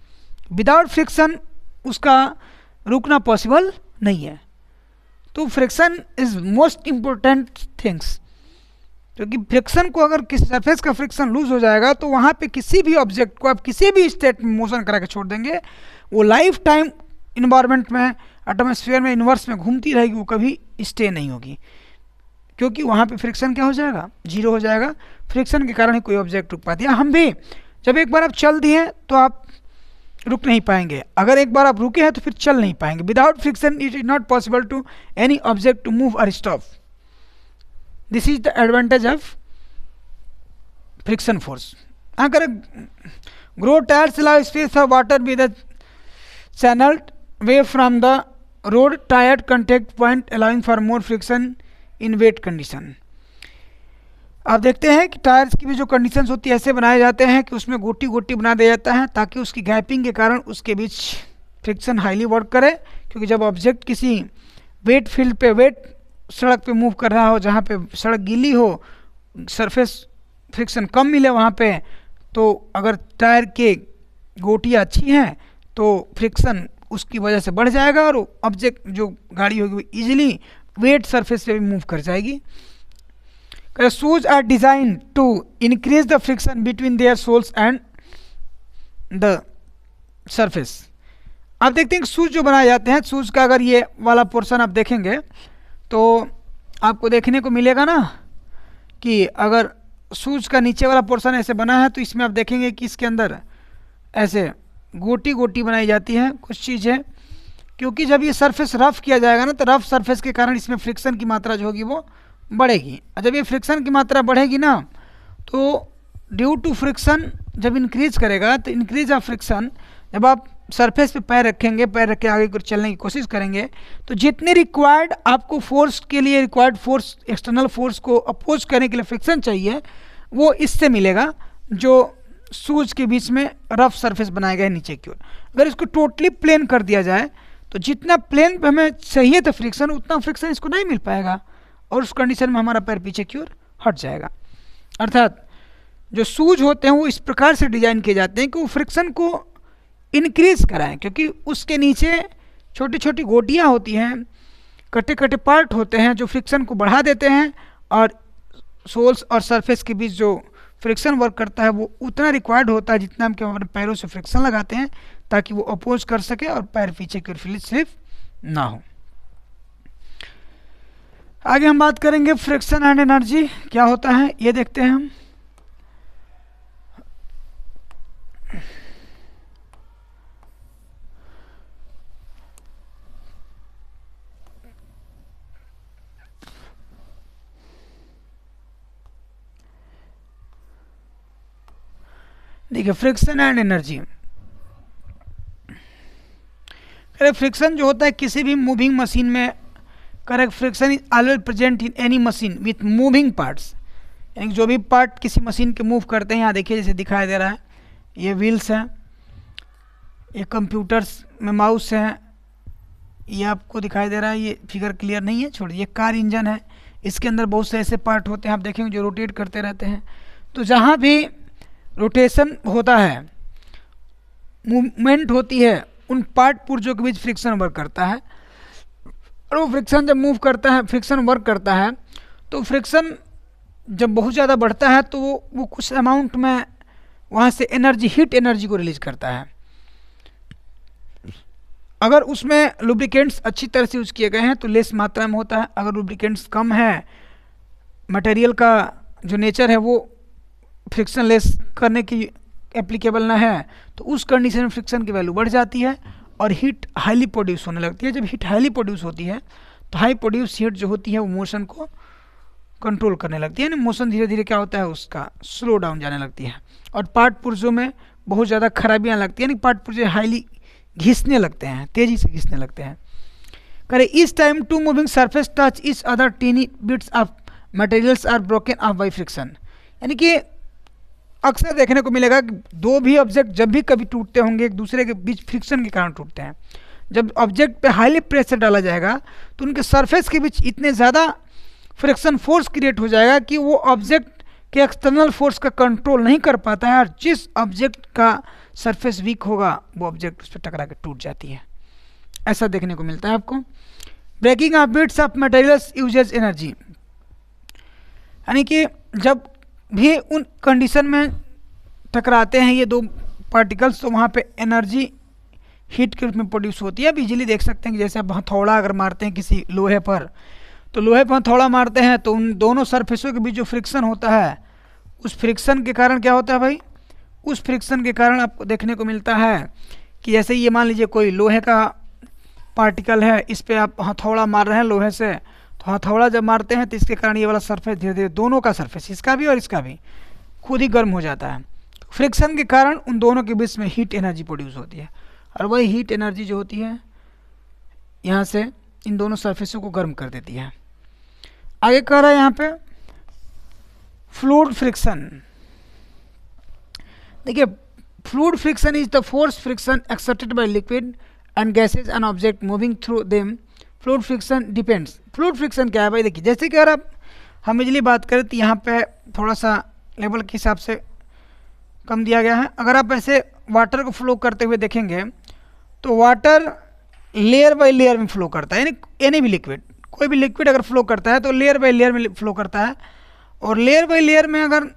विदाउट फ्रिक्शन उसका रुकना पॉसिबल नहीं है। तो friction is most important things, क्योंकि फ्रिक्शन को, अगर किसी सरफेस का फ्रिक्शन लूज हो जाएगा तो वहाँ पे किसी भी ऑब्जेक्ट को आप किसी भी स्टेट में मोशन करा के छोड़ देंगे, वो लाइफ टाइम इन्वायरमेंट में, एटमॉस्फेयर में इन्वर्स में घूमती रहेगी, वो कभी स्टे नहीं होगी, क्योंकि वहाँ पे फ्रिक्शन क्या हो जाएगा, जीरो हो जाएगा। फ्रिक्शन के कारण ही कोई ऑब्जेक्ट रुक पाती है। हम भी जब एक बार आप चल दिए तो आप रुक नहीं पाएंगे, अगर एक बार आप रुके हैं तो फिर चल नहीं पाएंगे। Without friction it is not possible to any object to move और stop. This is the advantage of friction force. अगर grow tyres allow space of water with the channelled way from the road tyre contact point allowing for more friction in wet condition. आप देखते हैं कि टायर्स की भी जो कंडीशंस होती है ऐसे बनाए जाते हैं कि उसमें गोटी गोटी बना दिया जाता है, ताकि उसकी गैपिंग के कारण उसके बीच फ्रिक्शन हाईली वर्क करे। क्योंकि जब ऑब्जेक्ट किसी वेट फील्ड पे, वेट सड़क पे मूव कर रहा हो, जहाँ पे सड़क गीली हो, सरफेस फ्रिक्शन कम मिले वहाँ पे, तो अगर टायर के गोटियाँ अच्छी हैं तो फ्रिक्शन उसकी वजह से बढ़ जाएगा और ऑब्जेक्ट जो गाड़ी होगी वो ईजिली वेट सरफेस पे भी मूव कर जाएगी। Shoes are design to increase the friction between their soles and the surface. आप देखते हैं कि शूज जो बनाए जाते हैं, शूज का अगर ये वाला पोर्शन आप देखेंगे तो आपको देखने को मिलेगा ना कि अगर शूज का नीचे वाला पोर्शन ऐसे बना है तो इसमें आप देखेंगे कि इसके अंदर ऐसे गोटी गोटी बनाई जाती है कुछ चीज़ें, क्योंकि जब ये सरफेस रफ किया जाएगा ना तो रफ सरफेस के कारण इसमें फ्रिक्शन की मात्रा जो होगी वो बढ़ेगी। और जब ये फ्रिक्शन की मात्रा बढ़ेगी ना तो ड्यू टू फ्रिक्शन जब इंक्रीज करेगा, तो इंक्रीज ऑफ फ्रिक्शन, जब आप सरफेस पे पैर रखेंगे, पैर रख के आगे को चलने की कोशिश करेंगे, तो जितनी रिक्वायर्ड आपको फोर्स के लिए, रिक्वायर्ड फोर्स, एक्सटर्नल फोर्स को अपोज करने के लिए फ्रिक्शन चाहिए, वो इससे मिलेगा जो शूज के बीच में रफ सरफेस बनाया गया है नीचे की ओर। अगर इसको टोटली प्लेन कर दिया जाए तो जितना प्लेन पे हमें चाहिए था फ्रिक्शन, उतना फ्रिक्शन इसको नहीं मिल पाएगा और उस कंडीशन में हमारा पैर पीछे की ओर हट जाएगा। अर्थात जो शूज होते हैं वो इस प्रकार से डिजाइन किए जाते हैं कि वो फ्रिक्शन को इंक्रीज कराएं, क्योंकि उसके नीचे छोटी छोटी गोटियाँ होती हैं, कटे कटे पार्ट होते हैं जो फ्रिक्शन को बढ़ा देते हैं, और सोल्स और सरफेस के बीच जो फ्रिक्शन वर्क करता है वो उतना रिक्वायर्ड होता है जितना हम अपने पैरों से फ्रिक्शन लगाते हैं, ताकि वो अपोज कर सके और पैर पीछे की ओर स्लिप ना हो। आगे हम बात करेंगे फ्रिक्शन एंड एनर्जी क्या होता है, ये देखते हैं हम। देखिए फ्रिक्शन एंड एनर्जी। फ्रिक्शन जो होता है किसी भी मूविंग मशीन में, correct, friction is always present in any machine with moving parts, यानी जो भी पार्ट किसी मशीन के मूव करते हैं, यहाँ देखिए जैसे दिखाई दे रहा है, ये व्हील्स हैं, ये कंप्यूटर्स में माउस हैं, ये आपको दिखाई दे रहा है, ये फिगर क्लियर नहीं है, छोड़िए। ये कार इंजन है, इसके अंदर बहुत से ऐसे पार्ट होते हैं आप देखेंगे जो रोटेट करते रहते हैं। तो जहाँ भी रोटेशन होता है, मूवमेंट होती है, उन पार्ट पुर्जों के बीच फ्रिक्शन वर्क करता है, और वो फ्रिक्शन जब मूव करता है, फ्रिक्शन वर्क करता है, तो फ्रिक्शन जब बहुत ज़्यादा बढ़ता है तो वो कुछ अमाउंट में वहाँ से एनर्जी, हीट एनर्जी को रिलीज करता है। अगर उसमें लुब्रिकेंट्स अच्छी तरह से यूज किए गए हैं तो लेस मात्रा में होता है। अगर लुब्रिकेंट्स कम है, मटेरियल का जो नेचर है वो फ्रिक्शन लेस करने की एप्लीकेबल ना है, तो उस कंडीशन में फ्रिक्शन की वैल्यू बढ़ जाती है और हीट हाईली प्रोड्यूस होने लगती है। जब हीट हाईली प्रोड्यूस होती है तो हाई प्रोड्यूस हीट जो होती है वो मोशन को कंट्रोल करने लगती है, यानी मोशन धीरे धीरे क्या होता है उसका स्लो डाउन जाने लगती है और पार्ट पुर्जों में बहुत ज़्यादा खराबियाँ लगती है, यानी पार्ट पुर्जे हाईली घिसने लगते हैं, तेज़ी से घिसने लगते हैं। करे this time two moving surface touch is other tiny bits of materials are broken off by friction, यानी कि अक्सर देखने को मिलेगा कि दो भी ऑब्जेक्ट जब भी कभी टूटते होंगे एक दूसरे के बीच फ्रिक्शन के कारण टूटते हैं। जब ऑब्जेक्ट पे हाईली प्रेशर डाला जाएगा तो उनके सरफेस के बीच इतने ज़्यादा फ्रिक्शन फोर्स क्रिएट हो जाएगा कि वो ऑब्जेक्ट के एक्सटर्नल फोर्स का कंट्रोल नहीं कर पाता है और जिस ऑब्जेक्ट का सरफेस वीक होगा वो ऑब्जेक्ट उस पर टकरा के टूट जाती है। ऐसा देखने को मिलता है आपको। Breaking of bits of materials uses energy, यानी कि जब भी उन कंडीशन में टकराते हैं ये दो पार्टिकल्स तो वहाँ पे एनर्जी हीट के रूप में प्रोड्यूस होती है। आप इजीली देख सकते हैं कि जैसे आप हथौड़ा अगर मारते हैं किसी लोहे पर, तो लोहे पर हथौड़ा मारते हैं तो उन दोनों सरफेसों के बीच जो फ्रिक्शन होता है उस फ्रिक्शन के कारण क्या होता है भाई, उस फ्रिक्शन के कारण आपको देखने को मिलता है कि जैसे ये मान लीजिए कोई लोहे का पार्टिकल है, इस पर आप हथौड़ा मार रहे हैं लोहे से, तो हथौड़ा जब मारते हैं तो इसके कारण ये वाला सरफेस धीरे धीरे दोनों का सरफेस, इसका भी और इसका भी, खुद ही गर्म हो जाता है। फ्रिक्शन के कारण उन दोनों के बीच में हीट एनर्जी प्रोड्यूस होती है और वही हीट एनर्जी जो होती है यहाँ से इन दोनों सरफेसों को गर्म कर देती है। आगे कह रहा है यहाँ पे फ्लूइड फ्रिक्शन। देखिए fluid friction is the force friction exerted by liquid and gases and object moving through them. Fluid friction depends. Fluid friction क्या है भाई, देखिए जैसे कि अगर आप हम इजली बात करें तो यहाँ पे थोड़ा सा लेवल के हिसाब से कम दिया गया है। अगर आप ऐसे वाटर को फ्लो करते हुए देखेंगे तो वाटर लेयर बाय लेयर में फ्लो करता है, यानी एनी भी लिक्विड, कोई भी लिक्विड अगर फ्लो करता है तो लेयर बाय लेयर में फ्लो करता है। और लेयर बाय लेयर में अगर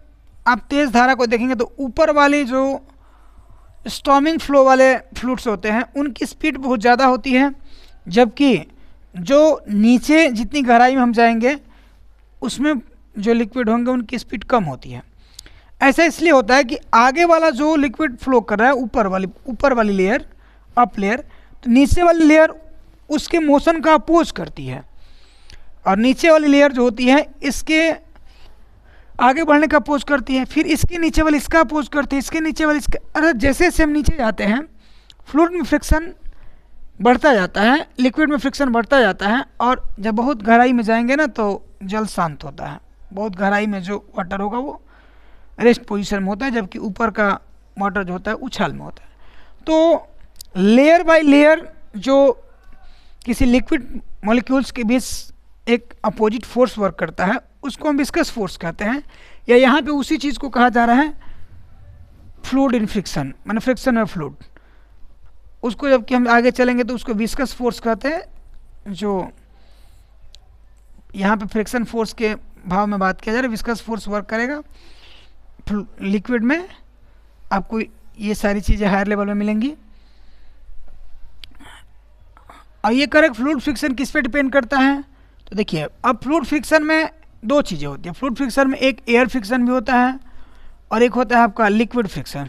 आप तेज़ धारा को देखेंगे तो ऊपर वाली जो स्टॉर्मिंग फ्लो वाले फ्लूइड्स होते हैं उनकी स्पीड बहुत ज़्यादा होती है, जबकि जो नीचे जितनी गहराई में हम जाएंगे उसमें जो लिक्विड होंगे उनकी स्पीड कम होती है। ऐसा इसलिए होता है कि आगे वाला जो लिक्विड फ्लो कर रहा है ऊपर वाली लेयर, अप लेयर, तो नीचे वाली लेयर उसके मोशन का अपोज करती है और नीचे वाली लेयर जो होती है इसके आगे बढ़ने का अपोज करती है, फिर इसके नीचे वाली इसका अपोज करती है, इसके नीचे वाली इसका। अरे जैसे जैसे हम नीचे जाते हैं फ्लूइड में फ्रिक्शन बढ़ता जाता है, लिक्विड में फ्रिक्शन बढ़ता जाता है और जब बहुत गहराई में जाएंगे ना तो जल शांत होता है। बहुत गहराई में जो वाटर होगा वो रेस्ट पोजीशन में होता है, जबकि ऊपर का वाटर जो होता है उछाल में होता है। तो लेयर बाय लेयर जो किसी लिक्विड मॉलिक्यूल्स के बीच एक अपोजिट फोर्स वर्क करता है उसको हम विस्कस फोर्स कहते हैं, या यहाँ पे उसी चीज़ को कहा जा रहा है फ्लूइड इन फ्रिक्शन, माने फ्रिक्शन में फ्लूइड। उसको जबकि हम आगे चलेंगे तो उसको विस्कस फोर्स कहते हैं। जो यहाँ पे फ्रिक्शन फोर्स के भाव में बात किया जा रहा है, विस्कस फोर्स वर्क करेगा लिक्विड में। आपको ये सारी चीज़ें हायर लेवल में मिलेंगी। और ये करेक्ट फ्लूइड फ्रिक्शन किस पे डिपेंड करता है, तो देखिए अब फ्लूइड फ्रिक्शन में दो चीज़ें होती हैं। फ्लूइड फ्रिक्शन में एक एयर फ्रिक्शन भी होता है और एक होता है आपका लिक्विड फ्रिक्शन।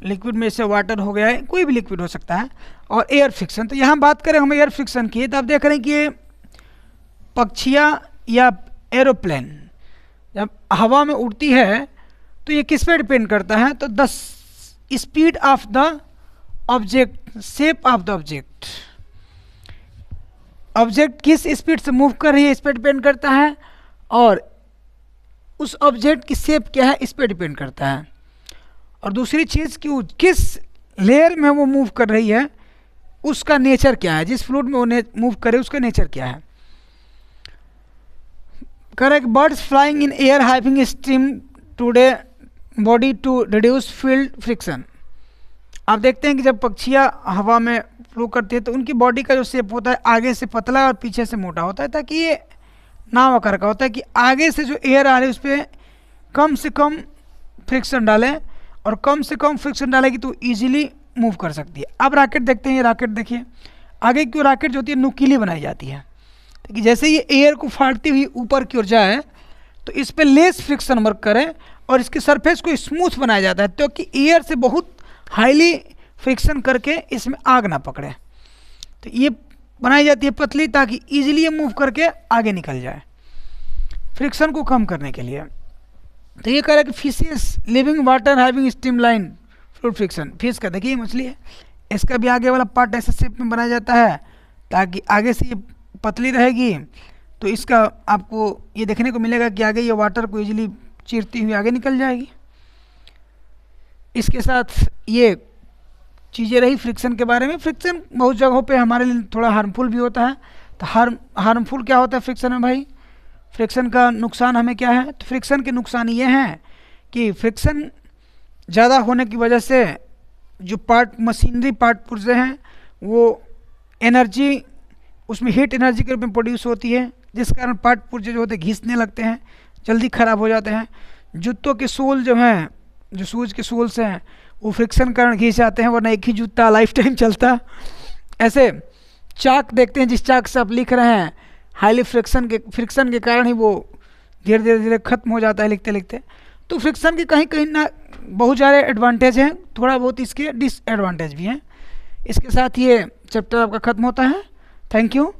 लिक्विड में से वाटर हो गया है, कोई भी लिक्विड हो सकता है, और एयर फ्रिक्शन। तो यहाँ बात करें हम एयर फ्रिक्शन की तो आप देख रहे हैं कि ये पक्षियाँ या एरोप्लेन जब हवा में उड़ती है तो ये किस पे डिपेंड करता है, तो the speed of the object, shape of the object. Object किस स्पीड से मूव कर रही है इस पर डिपेंड करता है, और उस ऑब्जेक्ट की शेप क्या है इस पर डिपेंड करता है। और दूसरी चीज़ कि किस लेयर में वो मूव कर रही है उसका नेचर क्या है, जिस फ्लूइड में वो मूव करे उसका नेचर क्या है। Correct birds flying in air having stream today body to reduce field friction. आप देखते हैं कि जब पक्षियाँ हवा में फ्लो करती है तो उनकी बॉडी का जो शेप होता है आगे से पतला और पीछे से मोटा होता है, ताकि ये नाव आकार का होता है कि आगे से जो एयर आ रही है उस पर कम से कम फ्रिक्शन डालें, और कम से कम फ्रिक्शन डालेगी तो ईजिली मूव कर सकती है। अब रॉकेट देखते हैं, ये रॉकेट देखिए, आगे की रॉकेट जो होती है नुकीली बनाई जाती है, कि जैसे ये एयर को फाड़ती हुई ऊपर की ओर जाए तो इस पर लेस फ्रिक्शन वर्क करे और इसकी सरफेस को स्मूथ बनाया जाता है, तो कि एयर से बहुत हाईली फ्रिक्शन करके इसमें आग ना पकड़े। तो ये बनाई जाती है पतली, ताकि इजीली ये मूव करके आगे निकल जाए फ्रिक्शन को कम करने के लिए। तो ये कह रहा है कि fishes living water having steam line fluid friction. Fish का देखिए मछली है, इसका भी आगे वाला पार्ट ऐसे शेप में बनाया जाता है ताकि आगे से ये पतली रहेगी, तो इसका आपको ये देखने को मिलेगा कि आगे ये वाटर को इजीली चीरती हुई आगे निकल जाएगी। इसके साथ ये चीज़ें रही फ्रिक्शन के बारे में। फ्रिक्शन बहुत जगहों पे हमारे लिए थोड़ा हार्मफुल भी होता है। तो हार्मफुल क्या होता है फ्रिक्शन में भाई? फ्रिक्शन का नुकसान हमें क्या है? तो फ्रिक्शन के नुकसान ये हैं कि फ्रिक्शन ज़्यादा होने की वजह से जो मशीनरी पार्ट पुर्जे हैं वो एनर्जी, उसमें हीट एनर्जी के रूप में प्रोड्यूस होती है, जिस कारण पार्ट पुर्जे जो होते हैं घिसने लगते हैं, जल्दी ख़राब हो जाते हैं। जूतों के सोल जो हैं, जो शूज़ के सोल्स हैं, वो फ्रिक्शन कारण घिस जाते हैं, वरना एक ही जूता लाइफ टाइम चलता। ऐसे चाक देखते हैं, जिस चाक से आप लिख रहे हैं, हाईली फ्रिक्शन के कारण ही वो धीरे धीरे खत्म हो जाता है लिखते लिखते। तो फ्रिक्शन के कहीं कहीं ना बहुत सारे एडवांटेज हैं, थोड़ा बहुत इसके डिसएडवांटेज भी हैं। इसके साथ ये चैप्टर आपका ख़त्म होता है। Thank you.